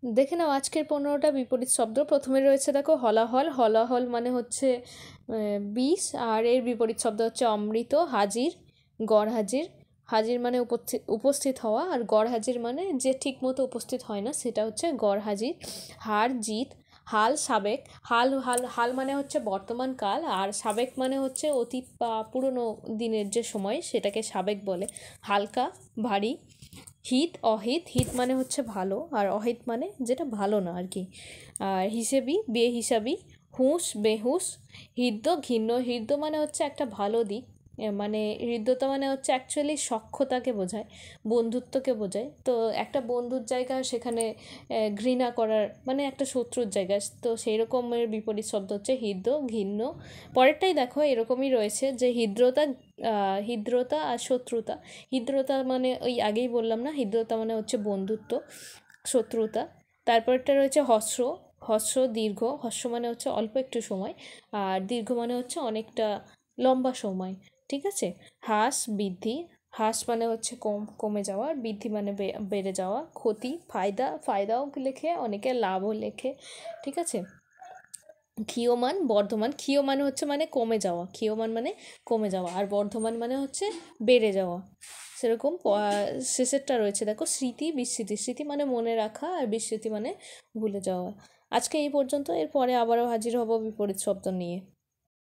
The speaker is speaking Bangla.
দেখে নাও আজকের 15টা বিপরীত শব্দ। প্রথমে রয়েছে দেখো হলাহল। হলাহল মানে হচ্ছে বিষ, আর এর বিপরীত শব্দ হচ্ছে অমৃত। হাজির, গড় হাজির। হাজির মানে উপস্থিত হওয়া, আর গড় হাজির মানে যে ঠিক মতো উপস্থিত হয় না, সেটা হচ্ছে গড় হাজির। হার, জিত। হাল, সাবেক। হাল হাল হাল মানে হচ্ছে বর্তমান কাল, আর সাবেক মানে হচ্ছে অতীত বা পুরনো দিনের যে সময়, সেটাকে সাবেক বলে। হালকা, ভারী। হিত, অহিত। হিত মানে হচ্ছে ভালো, আর অহিত মানে যেটা ভালো না আর কি। আর হিসেবি, বেহিসাবি। হুঁশ, বেহুঁশ। হৃদ্য, ঘিন্ন। হৃদ্য মানে হচ্ছে একটা ভালো দিক, মানে হৃদ্যতা মানে হচ্ছে অ্যাকচুয়ালি সখ্যতাকে বোঝায়, বন্ধুত্বকে বোঝায়। তো একটা বন্ধুর জায়গা, সেখানে ঘৃণা করার মানে একটা শত্রুর জায়গা, তো সেই রকমের বিপরীত শব্দ হচ্ছে হৃদ্য, ঘিন্ন। পরেরটাই দেখো এরকমই রয়েছে যে হৃদ্রতা, হৃদ্রতা আর শত্রুতা। হৃদ্রতা মানে ওই আগেই বললাম না, হৃদ্রতা মানে হচ্ছে বন্ধুত্ব, শত্রুতা। তারপরটা রয়েছে হস্র। হস্র, দীর্ঘ। হস্র মানে হচ্ছে অল্প একটু সময়, আর দীর্ঘ মানে হচ্ছে অনেকটা লম্বা সময়। ঠিক আছে। হ্রাস, বৃদ্ধি। হ্রাস মানে হচ্ছে কমে যাওয়া, আর বৃদ্ধি মানে বেড়ে যাওয়া। ক্ষতি, ফায়দা। ফায়দাও লেখে, অনেকে লাভও লেখে। ঠিক আছে। ক্ষীয়মান, বর্ধমান। ক্ষীয় মানে হচ্ছে মানে কমে যাওয়া, ক্ষীয়মান মানে কমে যাওয়া, আর বর্ধমান মানে হচ্ছে বেড়ে যাওয়া। সেরকম শেষেরটা রয়েছে দেখো স্মৃতি, বিস্মৃতি। স্মৃতি মানে মনে রাখা, আর বিস্মৃতি মানে ভুলে যাওয়া। আজকে এই পর্যন্ত, এরপরে আবারও হাজির হব বিপরীত শব্দ নিয়ে।